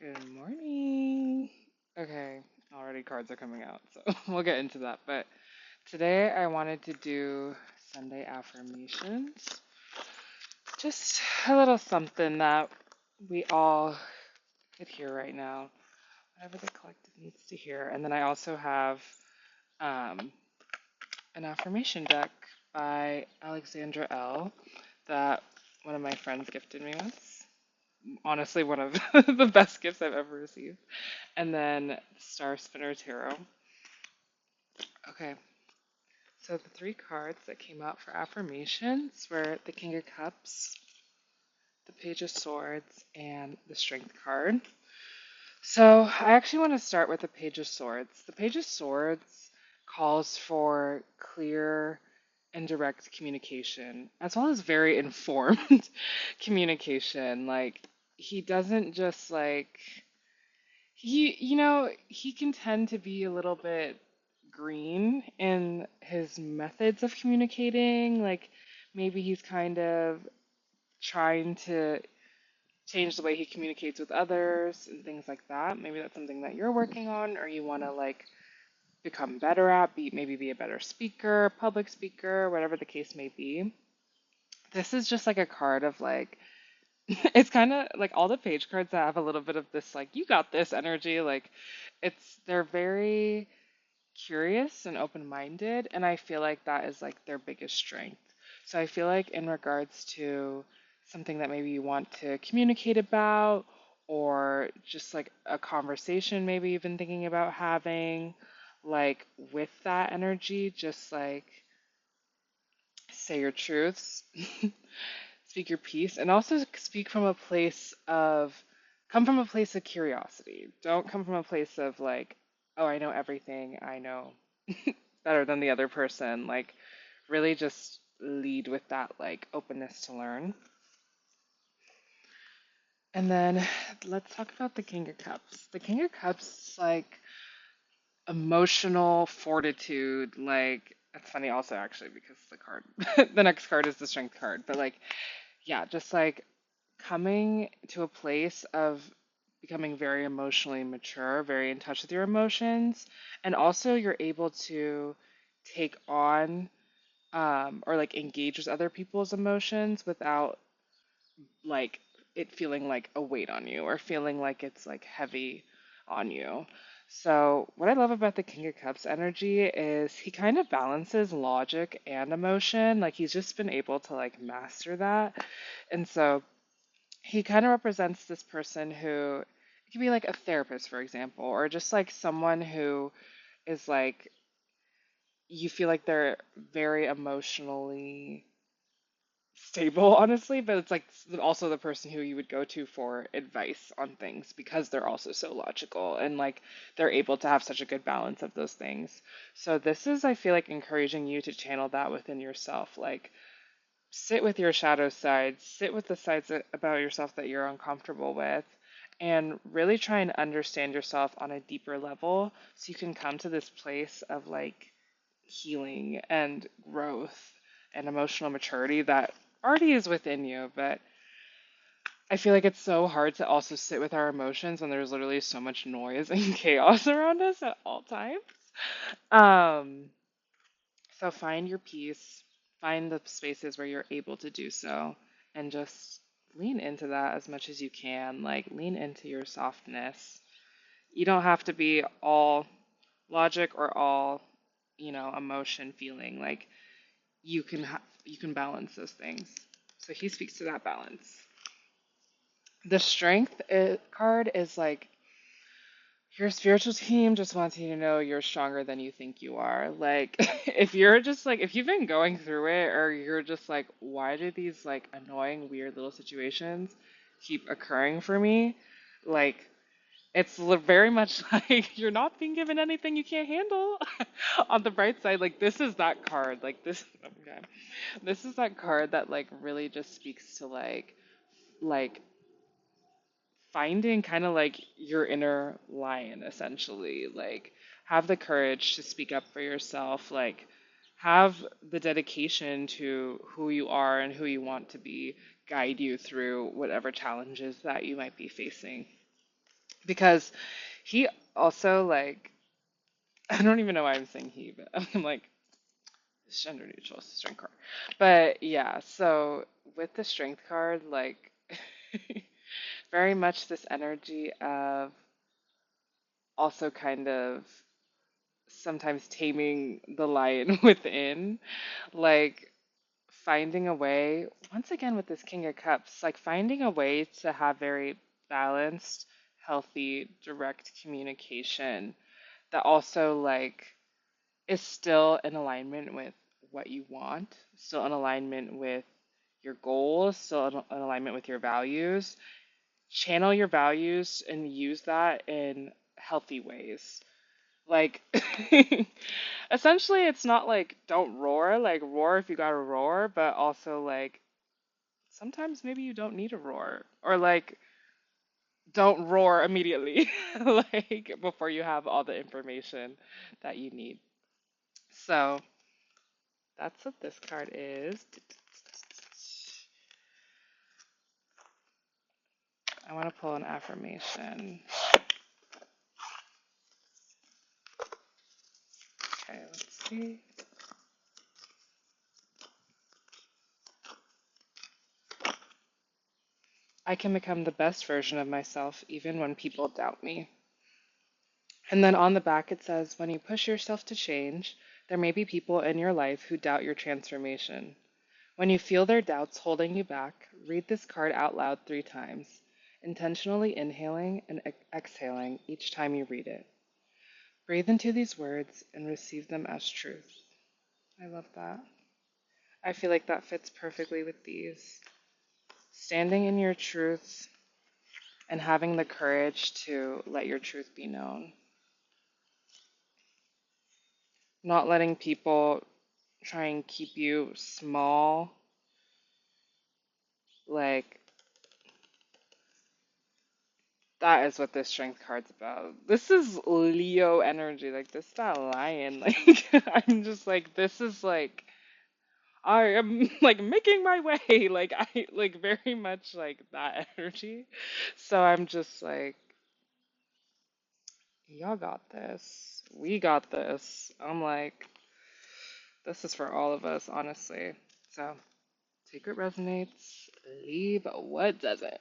Good morning. Okay, already cards are coming out, so we'll get into that. But today I wanted to do Sunday affirmations. Just a little something that we all could hear right now, whatever the collective needs to hear. And then I also have um, an affirmation deck by Alexandra L. that one of my friends gifted me with. Honestly, one of the best gifts I've ever received. And then Star Spinner Tarot. Okay, so the three cards that came out for affirmations were the King of Cups, the Page of Swords, and the Strength card. So I actually want to start with the Page of Swords. The Page of Swords calls for clear and direct communication, as well as very informed communication. Like, he doesn't just like he can tend to be a little bit green in his methods of communicating. Like maybe he's kind of trying to change the way he communicates with others and things like that. Maybe that's something that you're working on or you want to like become better at, maybe be a better speaker, public speaker, whatever the case may be. This is just like a card of like it's kind of like all the page cards that have a little bit of this like you got this energy like they're very curious and open-minded, and I feel like that is like their biggest strength. So I feel like in regards to something that maybe you want to communicate about or just like a conversation maybe you've been thinking about having, like with that energy, just like say your truths, speak your piece, and also speak from a place of come from a place of curiosity. Don't come from a place of like, oh, I know everything, I know better than the other person. Like, really just lead with that like openness to learn. And then let's talk about the King of Cups. The King of Cups is like emotional fortitude. Like, it's funny also actually because the card, the next card is the Strength card. But like, yeah, just like coming to a place of becoming very emotionally mature, very in touch with your emotions, and also you're able to take on or like engage with other people's emotions without like it feeling like a weight on you or feeling like it's like heavy on you. So, what I love about the King of Cups energy is he kind of balances logic and emotion. Like he's just been able to like master that. And so he kind of represents this person who it could be like a therapist, for example, or just like someone who is like you feel like they're very emotionally stable, honestly, but it's like also the person who you would go to for advice on things because they're also so logical and like they're able to have such a good balance of those things. So this is, I feel like, encouraging you to channel that within yourself. Like sit with your shadow sides, sit with the sides about yourself that you're uncomfortable with, and really try and understand yourself on a deeper level so you can come to this place of like healing and growth and emotional maturity that already is within you. But I feel like it's so hard to also sit with our emotions when there's literally so much noise and chaos around us at all times. Um, so find your peace, find the spaces where you're able to do so, and just lean into that as much as you can. Like lean into your softness. You don't have to be all logic or all, emotion feeling. Like you can balance those things. So he speaks to that balance. The strength card is like your spiritual team just wants you to know you're stronger than you think you are. Like, if you're just like, if you've been going through it, or you're just like, why do these like annoying, weird little situations keep occurring for me? Like, it's very much like you're not being given anything you can't handle. On the bright side, like, this is that card. Like, oh my God. This is that card that like really just speaks to like finding kind of like your inner lion essentially, like have the courage to speak up for yourself, like have the dedication to who you are and who you want to be guide you through whatever challenges that you might be facing. because he also like I don't even know why I'm saying he, but I'm like it's gender neutral, it's a strength card. But yeah, so with the strength card, like very much this energy of also kind of sometimes taming the lion within, like finding a way, once again with this King of Cups, like finding a way to have very balanced, healthy, direct communication that also like is still in alignment with what you want, still in alignment with your goals, still in alignment with your values. Channel your values and use that in healthy ways. Like, essentially, it's not like don't roar, like roar if you gotta roar, but also like sometimes maybe you don't need a roar, or like don't roar immediately, like before you have all the information that you need. So that's what this card is. I want to pull an affirmation. Okay, let's see. I can become the best version of myself even when people doubt me. And then on the back it says, when you push yourself to change, there may be people in your life who doubt your transformation. When you feel their doubts holding you back, read this card out loud 3 times, intentionally inhaling and exhaling each time you read it. Breathe into these words and receive them as truth. I love that. I feel like that fits perfectly with these. Standing in your truth and having the courage to let your truth be known. Not letting people try and keep you small. Like, that is what this strength card's about. This is Leo energy. Like, this is that lion. Like, I'm just like, this is like, I am like making my way. Like, I like very much like that energy. So I'm just like, y'all got this. We got this. I'm like, this is for all of us, honestly. So take what resonates, leave what doesn't.